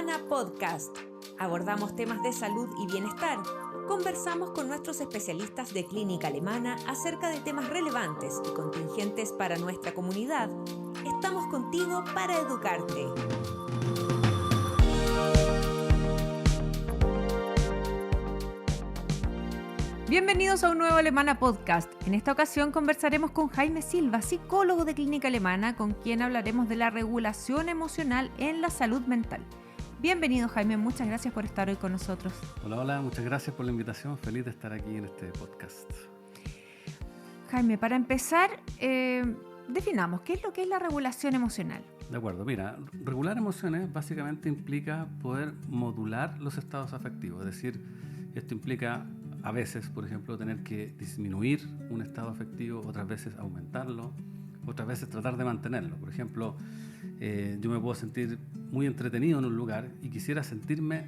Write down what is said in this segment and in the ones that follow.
Alemana Podcast. Abordamos temas de salud y bienestar. Conversamos con nuestros especialistas de clínica alemana acerca de temas relevantes y contingentes para nuestra comunidad. Estamos contigo para educarte. Bienvenidos a un nuevo Alemana Podcast. En esta ocasión conversaremos con Jaime Silva, psicólogo de clínica alemana, con quien hablaremos de la regulación emocional en la salud mental. Bienvenido, Jaime, muchas gracias por estar hoy con nosotros. Hola, muchas gracias por la invitación, feliz de estar aquí en este podcast. Jaime, para empezar, definamos, ¿qué es lo que es la regulación emocional? De acuerdo, mira, regular emociones básicamente implica poder modular los estados afectivos, es decir, esto implica a veces, por ejemplo, tener que disminuir un estado afectivo, otras veces aumentarlo, otras veces tratar de mantenerlo. Por ejemplo, yo me puedo sentir muy entretenido en un lugar y quisiera sentirme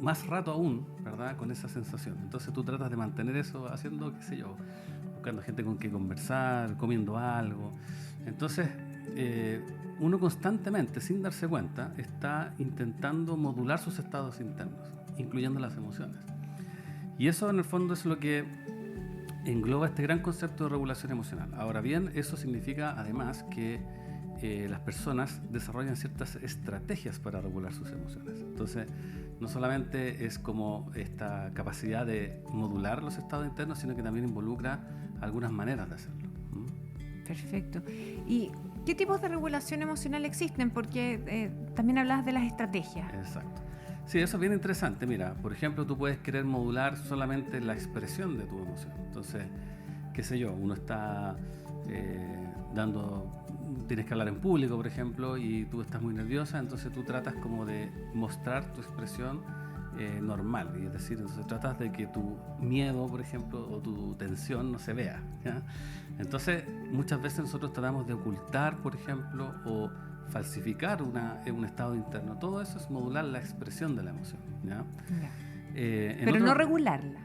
más rato aún, ¿verdad?, con esa sensación. Entonces tú tratas de mantener eso haciendo, qué sé yo, buscando gente con quien conversar, comiendo algo. Entonces, uno constantemente, sin darse cuenta, está intentando modular sus estados internos, incluyendo las emociones. Y eso en el fondo es lo que engloba este gran concepto de regulación emocional. Ahora bien, eso significa además que las personas desarrollan ciertas estrategias para regular sus emociones. Entonces, no solamente es como esta capacidad de modular los estados internos, sino que también involucra algunas maneras de hacerlo. Perfecto. ¿Y qué tipos de regulación emocional existen? Porque también hablabas de las estrategias. Exacto. Sí, eso es bien interesante. Mira, por ejemplo, tú puedes querer modular solamente la expresión de tu emoción. Entonces, qué sé yo, uno está tienes que hablar en público, por ejemplo, y tú estás muy nerviosa, entonces tú tratas como de mostrar tu expresión normal, y es decir, entonces tratas de que tu miedo, por ejemplo, o tu tensión no se vea, ¿ya? Entonces, muchas veces nosotros tratamos de ocultar, por ejemplo, o falsificar un estado interno. Todo eso es modular la expresión de la emoción, ¿ya? Pero no regularla.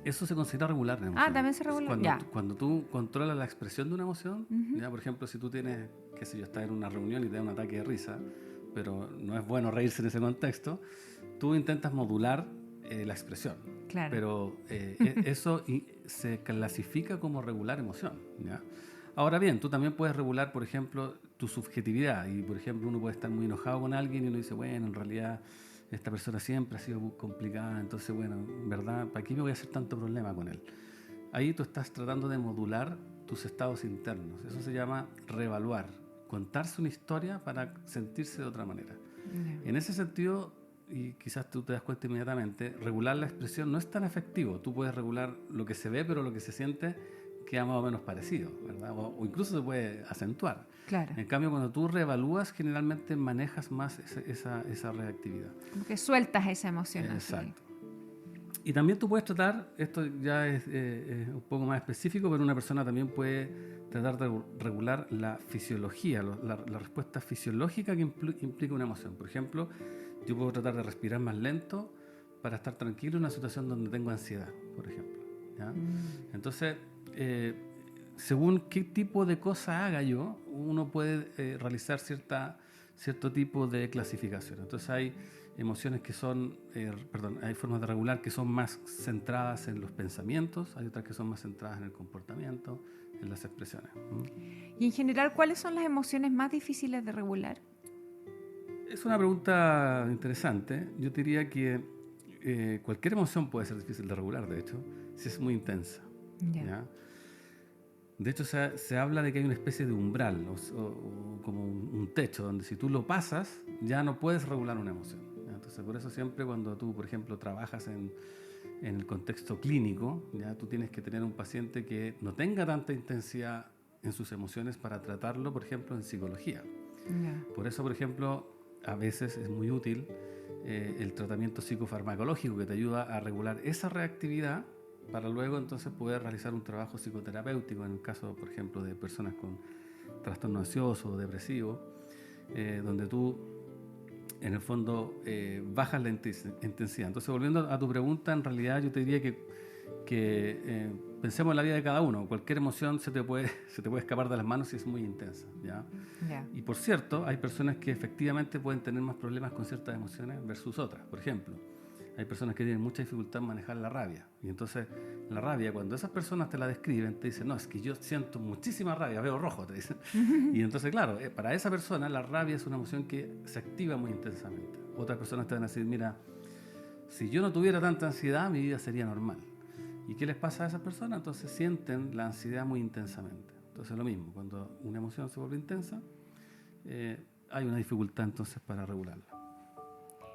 Eso se considera regular la emoción. También se regula. Cuando tú controlas la expresión de una emoción, ¿ya? Por ejemplo, si tú tienes, qué sé yo, estás en una reunión y te da un ataque de risa, pero no es bueno reírse en ese contexto, tú intentas modular la expresión. Claro. Pero eso se clasifica como regular emoción, ¿ya? Ahora bien, tú también puedes regular, por ejemplo, tu subjetividad. Y, por ejemplo, uno puede estar muy enojado con alguien y uno dice, bueno, en realidad esta persona siempre ha sido muy complicada, entonces, bueno, en verdad, ¿para qué me voy a hacer tanto problema con él? Ahí tú estás tratando de modular tus estados internos. Eso se llama reevaluar, contarse una historia para sentirse de otra manera. En ese sentido, y quizás tú te das cuenta inmediatamente, regular la expresión no es tan efectivo. Tú puedes regular lo que se ve, pero lo que se siente queda más o menos parecido, ¿verdad? O incluso se puede acentuar. Claro. En cambio, cuando tú reevalúas, generalmente manejas más esa reactividad. Como que sueltas esa emoción. Exacto. Y también tú puedes tratar, esto ya es un poco más específico, pero una persona también puede tratar de regular la fisiología, la respuesta fisiológica que implica una emoción. Por ejemplo, yo puedo tratar de respirar más lento para estar tranquilo en una situación donde tengo ansiedad, por ejemplo, ¿ya? Entonces, según qué tipo de cosa haga yo, uno puede realizar cierto tipo de clasificación. Entonces hay emociones que son, hay formas de regular que son más centradas en los pensamientos, hay otras que son más centradas en el comportamiento, en las expresiones. Y en general, ¿cuáles son las emociones más difíciles de regular? Es una pregunta interesante. Yo diría que cualquier emoción puede ser difícil de regular, de hecho, si es muy intensa. ¿Ya? De hecho, se habla de que hay una especie de umbral o como un techo donde si tú lo pasas ya no puedes regular una emoción, ¿ya? Entonces, por eso siempre cuando tú, por ejemplo, trabajas en el contexto clínico, ya tú tienes que tener un paciente que no tenga tanta intensidad en sus emociones para tratarlo, por ejemplo, en psicología. Por eso, por ejemplo, a veces es muy útil el tratamiento psicofarmacológico que te ayuda a regular esa reactividad para luego entonces poder realizar un trabajo psicoterapéutico en el caso, por ejemplo, de personas con trastorno ansioso o depresivo, donde tú en el fondo bajas la intensidad. Entonces, volviendo a tu pregunta, en realidad yo te diría que pensemos en la vida de cada uno. Cualquier emoción se te puede escapar de las manos si es muy intensa, ¿ya? Ya. Y por cierto, hay personas que efectivamente pueden tener más problemas con ciertas emociones versus otras. Por ejemplo, hay personas que tienen mucha dificultad en manejar la rabia. Y entonces la rabia, cuando esas personas te la describen, te dicen, no, es que yo siento muchísima rabia, veo rojo, te dicen. Y entonces, claro, para esa persona la rabia es una emoción que se activa muy intensamente. Otras personas te van a decir, mira, si yo no tuviera tanta ansiedad, mi vida sería normal. ¿Y qué les pasa a esas personas? Entonces sienten la ansiedad muy intensamente. Entonces lo mismo, cuando una emoción se vuelve intensa, hay una dificultad entonces para regularla.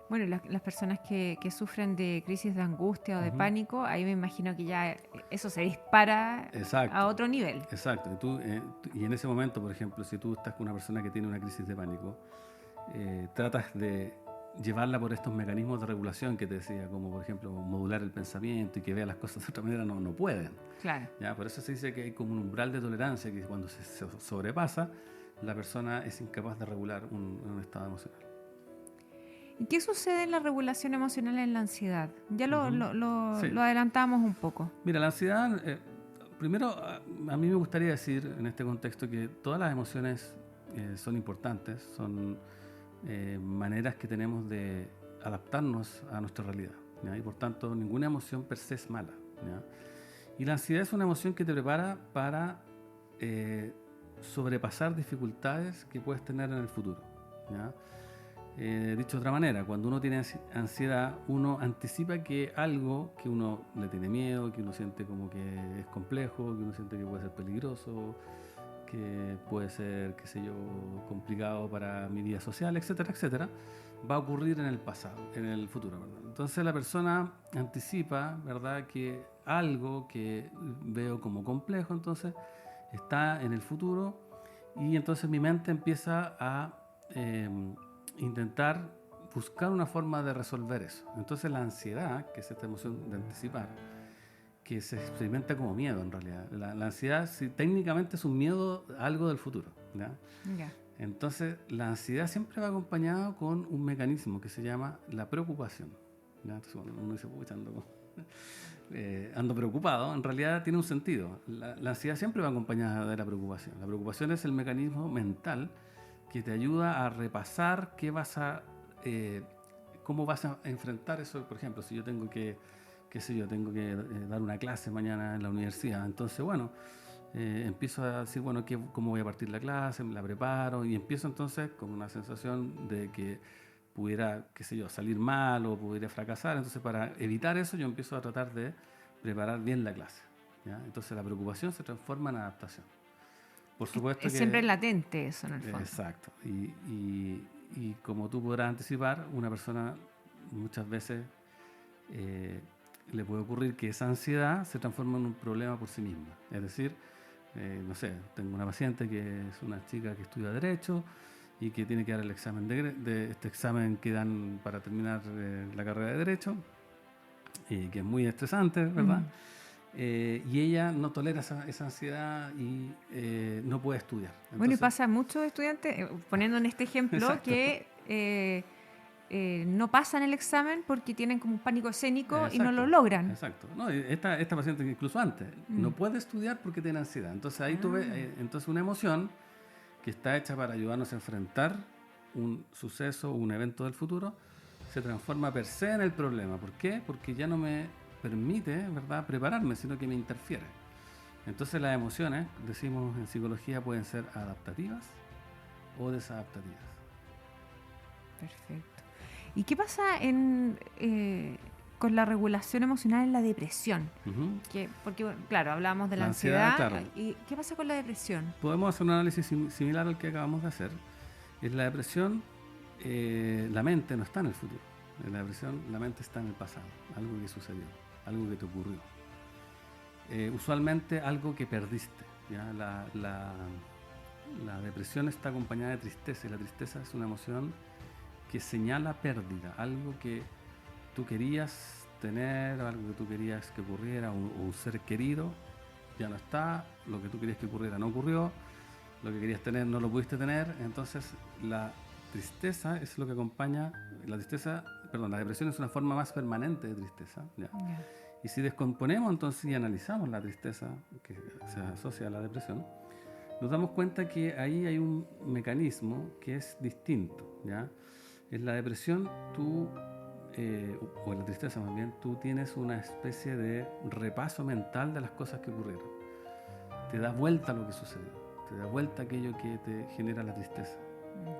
Bueno, las personas que sufren de crisis de angustia o de pánico, ahí me imagino que ya eso se dispara a otro nivel. Exacto. Y en ese momento, por ejemplo, si tú estás con una persona que tiene una crisis de pánico, tratas de llevarla por estos mecanismos de regulación que te decía, como por ejemplo modular el pensamiento y que vea las cosas de otra manera, no pueden. Claro. ¿Ya? Por eso se dice que hay como un umbral de tolerancia que cuando se sobrepasa, la persona es incapaz de regular un estado emocional. ¿Y qué sucede en la regulación emocional en la ansiedad? Ya lo Sí. adelantamos un poco. Mira, la ansiedad, primero a mí me gustaría decir en este contexto que todas las emociones son importantes, son maneras que tenemos de adaptarnos a nuestra realidad, ¿ya? Y por tanto ninguna emoción per se es mala, ¿ya? Y la ansiedad es una emoción que te prepara para sobrepasar dificultades que puedes tener en el futuro, ¿ya? Dicho de otra manera, cuando uno tiene ansiedad, uno anticipa que algo que uno le tiene miedo, que uno siente como que es complejo, que uno siente que puede ser peligroso, que puede ser, qué sé yo, complicado para mi vida social, etcétera, etcétera, va a ocurrir en el pasado, en el futuro, ¿verdad? Entonces la persona anticipa, ¿verdad?, que algo que veo como complejo, entonces está en el futuro y entonces mi mente empieza a intentar buscar una forma de resolver eso. Entonces la ansiedad, que es esta emoción de anticipar, que se experimenta como miedo en realidad. La ansiedad técnicamente es un miedo a algo del futuro, ¿ya? Ya. Entonces la ansiedad siempre va acompañada con un mecanismo que se llama la preocupación, ¿ya? Entonces cuando uno dice, pucha, ando preocupado, en realidad tiene un sentido. La ansiedad siempre va acompañada de la preocupación. La preocupación es el mecanismo mental que te ayuda a repasar cómo vas a enfrentar eso. Por ejemplo, si yo tengo que dar una clase mañana en la universidad, entonces, bueno, empiezo a decir, bueno, cómo voy a partir la clase, me la preparo y empiezo entonces con una sensación de que pudiera, qué sé yo, salir mal o pudiera fracasar. Entonces, para evitar eso, yo empiezo a tratar de preparar bien la clase, ¿ya? Entonces, la preocupación se transforma en adaptación. Por supuesto es siempre latente eso en el fondo. Exacto. Y como tú podrás anticipar, una persona muchas veces le puede ocurrir que esa ansiedad se transforma en un problema por sí misma. Es decir, no sé, tengo una paciente que es una chica que estudia Derecho y que tiene que dar el examen de este examen que dan para terminar la carrera de Derecho, que es muy estresante, ¿verdad? Y ella no tolera esa ansiedad y no puede estudiar. Entonces, bueno, y pasa a muchos estudiantes, poniendo en este ejemplo, exacto, que no pasan el examen porque tienen como un pánico escénico, exacto, y no lo logran. Exacto. No, esta paciente incluso antes no puede estudiar porque tiene ansiedad. Entonces ahí tú ves entonces una emoción que está hecha para ayudarnos a enfrentar un suceso o un evento del futuro, se transforma per se en el problema. ¿Por qué? Porque ya no me permite, ¿verdad?, prepararme, sino que me interfiere. Entonces las emociones, decimos en psicología, pueden ser adaptativas o desadaptativas. Perfecto. ¿Y qué pasa con la regulación emocional en la depresión? Porque, bueno, claro, hablábamos de la ansiedad. Claro. ¿Y qué pasa con la depresión? Podemos hacer un análisis similar al que acabamos de hacer. En la depresión, la mente no está en el futuro. En la depresión, la mente está en el pasado. Algo que sucedió, algo que te ocurrió. Usualmente algo que perdiste, ¿ya? La depresión está acompañada de tristeza, y la tristeza es una emoción que señala pérdida, algo que tú querías tener, algo que tú querías que ocurriera, o un ser querido ya no está, lo que tú querías que ocurriera no ocurrió, lo que querías tener no lo pudiste tener. Entonces la tristeza es lo que acompaña, la depresión es una forma más permanente de tristeza, ¿ya? Y si descomponemos entonces y analizamos la tristeza que se asocia a la depresión, nos damos cuenta que ahí hay un mecanismo que es distinto, ¿ya? En la depresión o en la tristeza más bien, tú tienes una especie de repaso mental de las cosas que ocurrieron. Te da vuelta lo que sucedió, te da vuelta aquello que te genera la tristeza.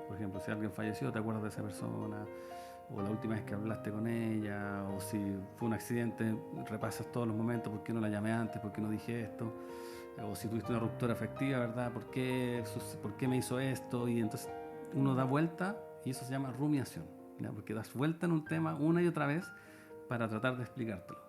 Por ejemplo, si alguien falleció, te acuerdas de esa persona, o la última vez que hablaste con ella, o si fue un accidente, repasas todos los momentos, ¿por qué no la llamé antes? ¿Por qué no dije esto? O si tuviste una ruptura afectiva, ¿verdad? ¿Por qué me hizo esto? Y entonces uno da vuelta y eso se llama rumiación, ¿ya? Porque das vuelta en un tema una y otra vez para tratar de explicártelo.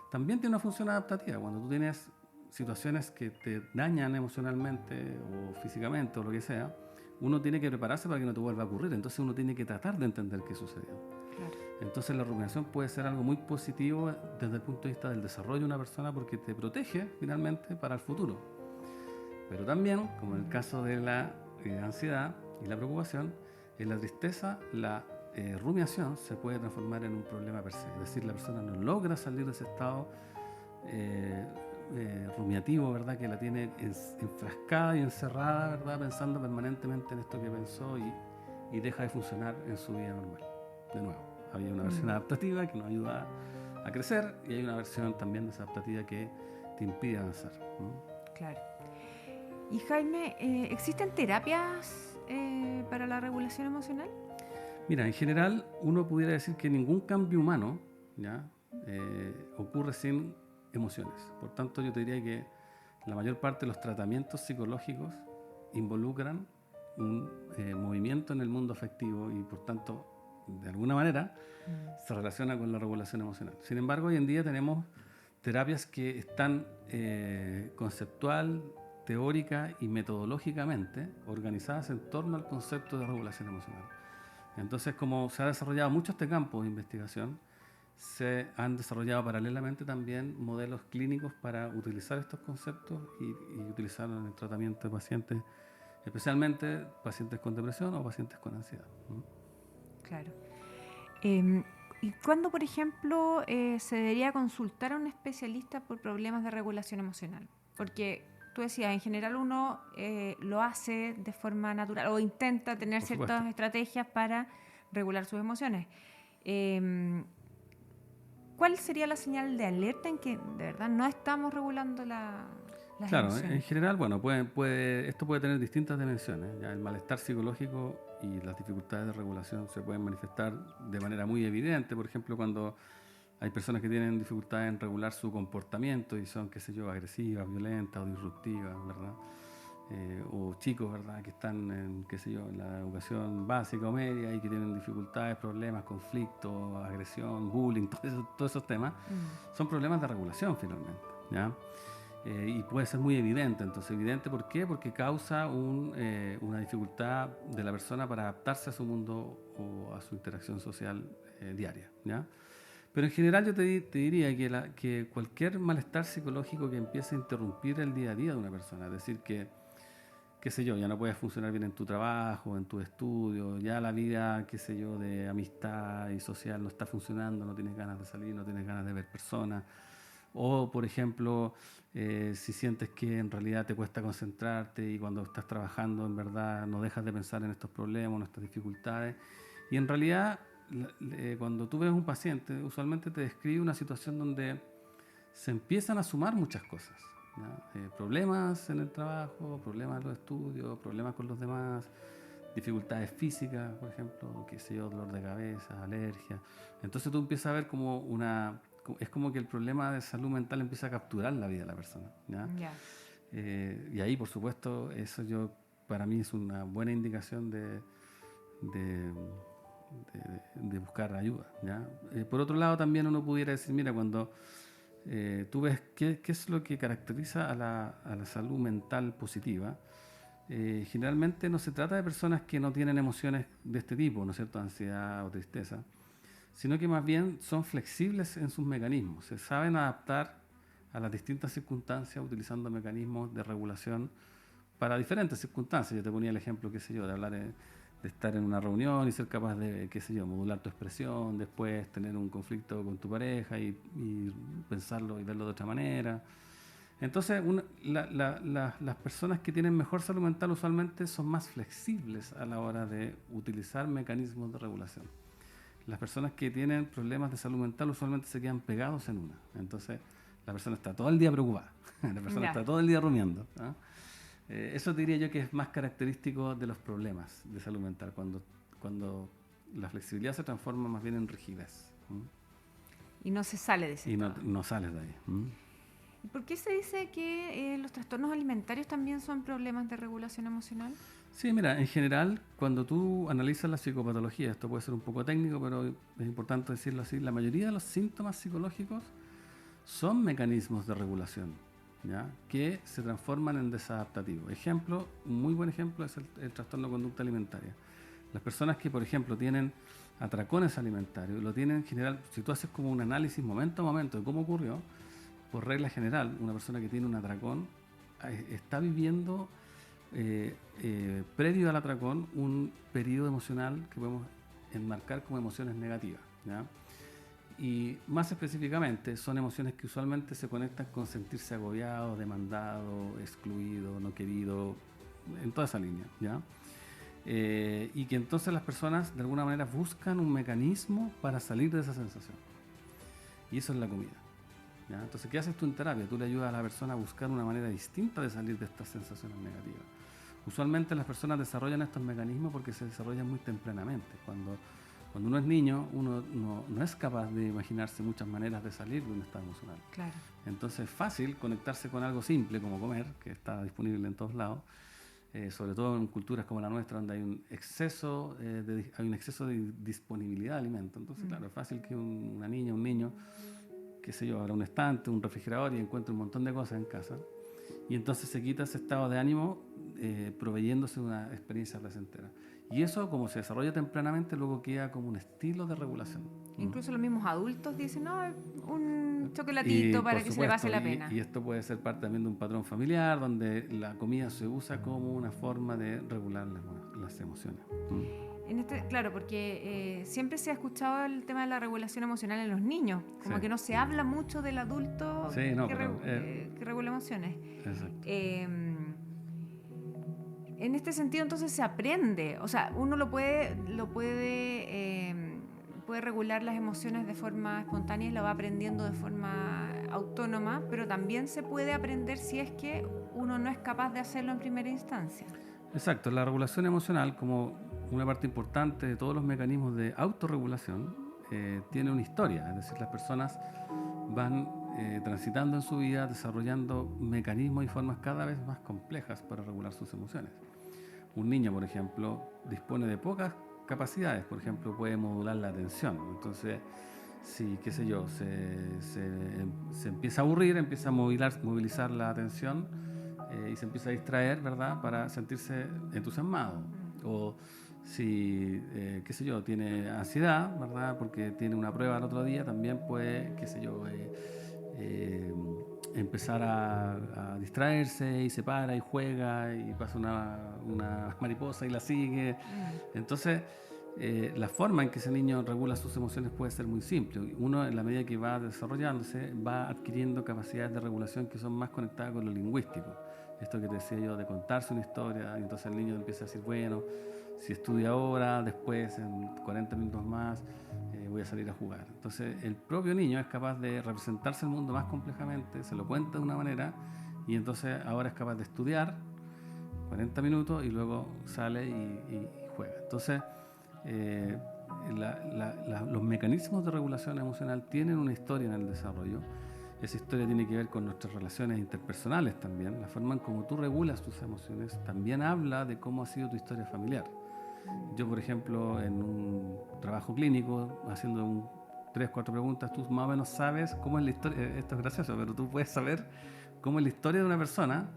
También tiene una función adaptativa. Cuando tú tienes situaciones que te dañan emocionalmente o físicamente o lo que sea, uno tiene que prepararse para que no te vuelva a ocurrir. Entonces uno tiene que tratar de entender qué sucedió. Claro. Entonces la rumiación puede ser algo muy positivo desde el punto de vista del desarrollo de una persona porque te protege finalmente para el futuro. Pero también, como en el caso de la ansiedad y la preocupación, en la tristeza la rumiación se puede transformar en un problema per se. Es decir, la persona no logra salir de ese estado rumiativo, ¿verdad? Que la tiene enfrascada y encerrada, ¿verdad? Pensando permanentemente en esto que pensó y deja de funcionar en su vida normal. De nuevo, había una versión adaptativa que nos ayuda a crecer y hay una versión también desadaptativa que te impide avanzar. Claro. Y Jaime, ¿existen terapias para la regulación emocional? Mira, en general uno pudiera decir que ningún cambio humano, ¿ya? Ocurre sin emociones. Por tanto, yo te diría que la mayor parte de los tratamientos psicológicos involucran un movimiento en el mundo afectivo y por tanto, de alguna manera, se relaciona con la regulación emocional. Sin embargo, hoy en día tenemos terapias que están conceptual, teórica y metodológicamente organizadas en torno al concepto de regulación emocional. Entonces, como se ha desarrollado mucho este campo de investigación, se han desarrollado paralelamente también modelos clínicos para utilizar estos conceptos y utilizarlos en el tratamiento de pacientes, especialmente pacientes con depresión o pacientes con ansiedad. Claro. ¿Y cuándo, por ejemplo, se debería consultar a un especialista por problemas de regulación emocional? Porque tú decías, en general uno lo hace de forma natural o intenta tener ciertas estrategias para regular sus emociones. ¿Cuál sería la señal de alerta en que de verdad no estamos regulando las emociones? En general, bueno, esto puede tener distintas dimensiones. ¿Ya? El malestar psicológico y las dificultades de regulación se pueden manifestar de manera muy evidente. Por ejemplo, cuando hay personas que tienen dificultades en regular su comportamiento y son, qué sé yo, agresivas, violentas o disruptivas, ¿verdad? O chicos, ¿verdad? Que están en, qué sé yo, en la educación básica o media y que tienen dificultades, problemas, conflictos, agresión, bullying, todos esos temas, son problemas de regulación finalmente, ¿ya? Y puede ser muy evidente. Entonces, ¿evidente por qué? Porque causa una dificultad de la persona para adaptarse a su mundo o a su interacción social diaria, ¿ya? Pero en general yo te diría que cualquier malestar psicológico que empiece a interrumpir el día a día de una persona, es decir, qué sé yo, ya no puedes funcionar bien en tu trabajo, en tu estudio, ya la vida, qué sé yo, de amistad y social no está funcionando, no tienes ganas de salir, no tienes ganas de ver personas. O, por ejemplo, si sientes que en realidad te cuesta concentrarte y cuando estás trabajando en verdad no dejas de pensar en estos problemas, en estas dificultades. Y en realidad, cuando tú ves un paciente, usualmente te describe una situación donde se empiezan a sumar muchas cosas. Problemas en el trabajo, problemas en los estudios, problemas con los demás, dificultades físicas, por ejemplo, qué sé yo, dolor de cabeza, alergia. Entonces tú empiezas a ver como es como que el problema de salud mental empieza a capturar la vida de la persona, ¿ya? Yeah. Y ahí, por supuesto, eso para mí es una buena indicación de buscar ayuda, ¿ya? Por otro lado, también uno pudiera decir, mira, cuando tú ves qué es lo que caracteriza a la salud mental positiva, generalmente no se trata de personas que no tienen emociones de este tipo, ¿no es cierto?, ansiedad o tristeza, sino que más bien son flexibles en sus mecanismos, se saben adaptar a las distintas circunstancias utilizando mecanismos de regulación para diferentes circunstancias. Yo te ponía el ejemplo, qué sé yo, de hablar de estar en una reunión y ser capaz de, qué sé yo, modular tu expresión, después tener un conflicto con tu pareja y pensarlo y verlo de otra manera. Entonces, las personas que tienen mejor salud mental usualmente son más flexibles a la hora de utilizar mecanismos de regulación. Las personas que tienen problemas de salud mental usualmente se quedan pegados en una. Entonces, la persona está todo el día preocupada, la persona está todo el día rumiando, ¿no? Eso diría yo que es más característico de los problemas de salud mental, cuando la flexibilidad se transforma más bien en rigidez. Y no se sale de ese estado. No sales de ahí. ¿Y por qué se dice que los trastornos alimentarios también son problemas de regulación emocional? Sí, mira, en general, cuando tú analizas la psicopatología, esto puede ser un poco técnico, pero es importante decirlo así, la mayoría de los síntomas psicológicos son mecanismos de regulación, ¿ya? Que se transforman en desadaptativos. Ejemplo, un muy buen ejemplo es el trastorno de conducta alimentaria. Las personas que, por ejemplo, tienen atracones alimentarios, lo tienen en general, si tú haces como un análisis momento a momento de cómo ocurrió, por regla general, una persona que tiene un atracón está viviendo previo al atracón un periodo emocional que podemos enmarcar como emociones negativas, ¿ya? Y más específicamente son emociones que usualmente se conectan con sentirse agobiado, demandado, excluido, no querido, en toda esa línea, ¿ya? Y que entonces las personas de alguna manera buscan un mecanismo para salir de esa sensación. Y eso es la comida, ¿ya? Entonces, ¿qué haces tú en terapia? Tú le ayudas a la persona a buscar una manera distinta de salir de estas sensaciones negativas. Usualmente las personas desarrollan estos mecanismos porque se desarrollan muy tempranamente. Cuando uno es niño, uno no es capaz de imaginarse muchas maneras de salir de un estado emocional. Claro. Entonces es fácil conectarse con algo simple como comer, que está disponible en todos lados, sobre todo en culturas como la nuestra, donde hay un exceso de disponibilidad de alimentos. Entonces, claro, es fácil que una niña, un niño, qué sé yo, abra un estante, un refrigerador y encuentre un montón de cosas en casa. Y entonces se quita ese estado de ánimo proveyéndose una experiencia placentera. Y eso, como se desarrolla tempranamente, luego queda como un estilo de regulación. Incluso los mismos adultos dicen, no, un chocolatito para que se le pase la pena. Y esto puede ser parte también de un patrón familiar, donde la comida se usa como una forma de regular las emociones. Claro, porque siempre se ha escuchado el tema de la regulación emocional en los niños, como que no se habla mucho del adulto que regula emociones. Exacto. En este sentido, entonces se aprende, o sea, uno puede regular las emociones de forma espontánea y lo va aprendiendo de forma autónoma, pero también se puede aprender si es que uno no es capaz de hacerlo en primera instancia. Exacto, la regulación emocional, como una parte importante de todos los mecanismos de autorregulación, tiene una historia, es decir, las personas van transitando en su vida desarrollando mecanismos y formas cada vez más complejas para regular sus emociones. Un niño, por ejemplo, dispone de pocas capacidades, por ejemplo, puede modular la atención. Entonces, si, qué sé yo, se empieza a aburrir, empieza a movilizar la atención y se empieza a distraer, ¿verdad?, para sentirse entusiasmado. O si, qué sé yo, tiene ansiedad, ¿verdad?, porque tiene una prueba el otro día, también puede, qué sé yo, empezar a distraerse y se para y juega y pasa una mariposa y la sigue. Entonces, la forma en que ese niño regula sus emociones puede ser muy simple. Uno, en la medida que va desarrollándose, va adquiriendo capacidades de regulación que son más conectadas con lo lingüístico. Esto que te decía yo, de contarse una historia, y entonces el niño empieza a decir, bueno, si estudia ahora, después en 40 minutos más voy a salir a jugar. Entonces el propio niño es capaz de representarse el mundo más complejamente, se lo cuenta de una manera y entonces ahora es capaz de estudiar 40 minutos y luego sale y juega. Entonces los mecanismos de regulación emocional tienen una historia en el desarrollo. Esa historia tiene que ver con nuestras relaciones interpersonales también. La forma en cómo tú regulas tus emociones también habla de cómo ha sido tu historia familiar. Yo, por ejemplo, en un trabajo clínico, haciendo 3 o 4 preguntas, tú más o menos sabes cómo es la historia. Esto es gracioso, pero tú puedes saber cómo es la historia de una persona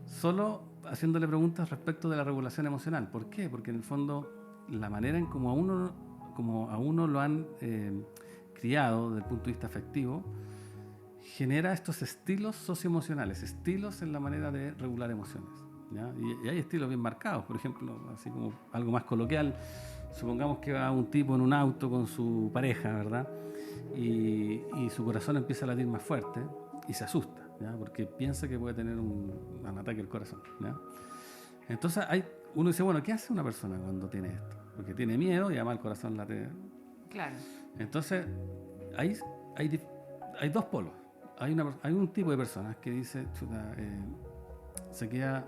solo haciéndole preguntas respecto de la regulación emocional. ¿Por qué? Porque en el fondo la manera en cómo a uno lo han criado desde el punto de vista afectivo genera estos estilos socioemocionales, estilos en la manera de regular emociones. ¿ya? Y hay estilos bien marcados, por ejemplo, así como algo más coloquial. Supongamos que va un tipo en un auto con su pareja, ¿verdad? Y su corazón empieza a latir más fuerte y se asusta, ¿ya? Porque piensa que puede tener un ataque al corazón, ¿ya? Entonces uno dice, bueno, ¿qué hace una persona cuando tiene esto? Porque tiene miedo y además el corazón late. Claro. Entonces, hay dos polos. Hay un tipo de personas que dice, se queda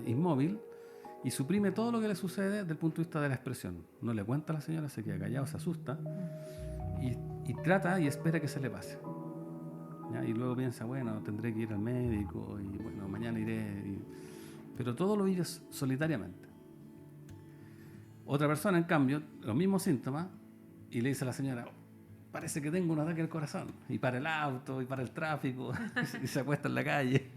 inmóvil y suprime todo lo que le sucede desde el punto de vista de la expresión. No le cuenta a la señora, se queda callado, se asusta y trata y espera que se le pase. ¿Ya? Y luego piensa, bueno, tendré que ir al médico y bueno, mañana iré. Pero todo lo vive solitariamente. Otra persona, en cambio, los mismos síntomas y le dice a la señora, parece que tengo un ataque al corazón, y para el auto y para el tráfico y se acuesta en la calle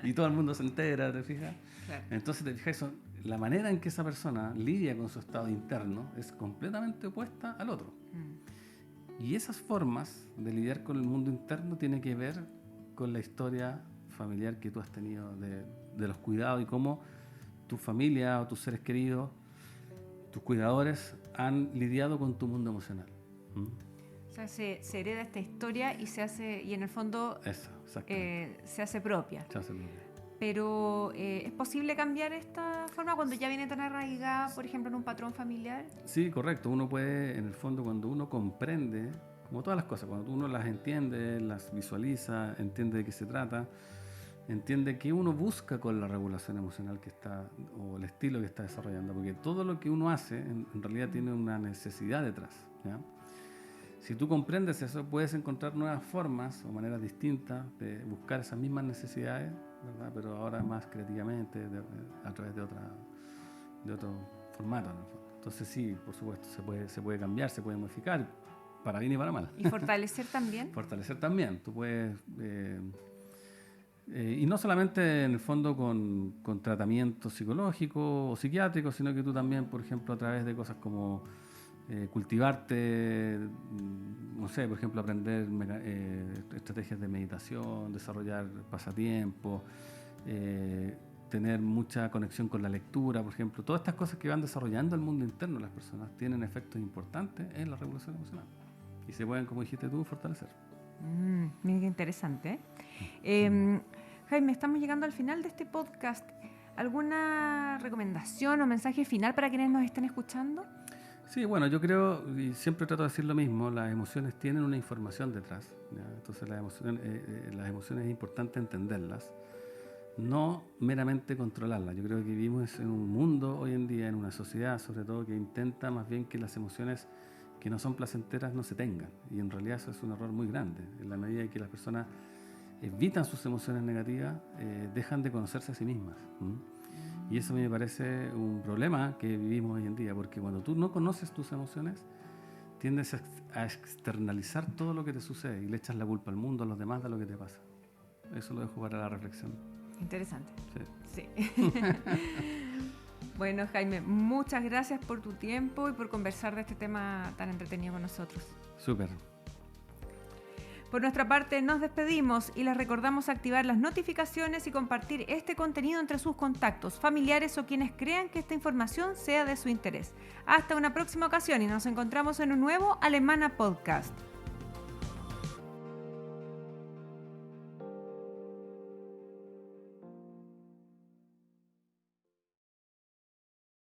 y todo el mundo se entera, ¿te fijas? Claro. Entonces te fijas, la manera en que esa persona lidia con su estado interno es completamente opuesta al otro. Y esas formas de lidiar con el mundo interno tienen que ver con la historia familiar que tú has tenido de los cuidados y cómo tu familia o tus seres queridos, tus cuidadores han lidiado con tu mundo emocional. O sea, se hereda esta historia y se hace, y en el fondo se hace propia. Pero ¿es posible cambiar esta forma cuando ya viene tan arraigada, por ejemplo, en un patrón familiar? Sí, correcto. Uno puede, en el fondo, cuando uno comprende, como todas las cosas, cuando uno las entiende, las visualiza, entiende de qué se trata, entiende qué uno busca con la regulación emocional que está, o el estilo que está desarrollando, porque todo lo que uno hace en realidad tiene una necesidad detrás, ¿ya? Si tú comprendes eso, puedes encontrar nuevas formas o maneras distintas de buscar esas mismas necesidades, ¿verdad? Pero ahora más creativamente, a través de otro formato, ¿no? Entonces sí, por supuesto, se puede cambiar, se puede modificar, para bien y para mal. ¿Y fortalecer también? Fortalecer también. Tú puedes... y no solamente en el fondo con tratamiento psicológico o psiquiátrico, sino que tú también, por ejemplo, a través de cosas como cultivarte, no sé, por ejemplo, aprender estrategias de meditación, desarrollar pasatiempos, tener mucha conexión con la lectura, por ejemplo. Todas estas cosas que van desarrollando el mundo interno de las personas tienen efectos importantes en la regulación emocional y se pueden, como dijiste tú, fortalecer. Mira qué interesante. Jaime, estamos llegando al final de este podcast. ¿Alguna recomendación o mensaje final para quienes nos estén escuchando? Sí, bueno, yo creo, y siempre trato de decir lo mismo, las emociones tienen una información detrás, ¿ya? Entonces las emociones es importante entenderlas, no meramente controlarlas. Yo creo que vivimos en un mundo hoy en día, en una sociedad sobre todo, que intenta más bien que las emociones que no son placenteras no se tengan, y en realidad eso es un error muy grande. En la medida en que las personas evitan sus emociones negativas, dejan de conocerse a sí mismas. Y eso me parece un problema que vivimos hoy en día, porque cuando tú no conoces tus emociones, tiendes a externalizar todo lo que te sucede y le echas la culpa al mundo, a los demás de lo que te pasa. Eso lo dejo para la reflexión. Interesante. Sí. Bueno, Jaime, muchas gracias por tu tiempo y por conversar de este tema tan entretenido con nosotros. Súper. Por nuestra parte nos despedimos y les recordamos activar las notificaciones y compartir este contenido entre sus contactos, familiares o quienes crean que esta información sea de su interés. Hasta una próxima ocasión y nos encontramos en un nuevo Alemana Podcast.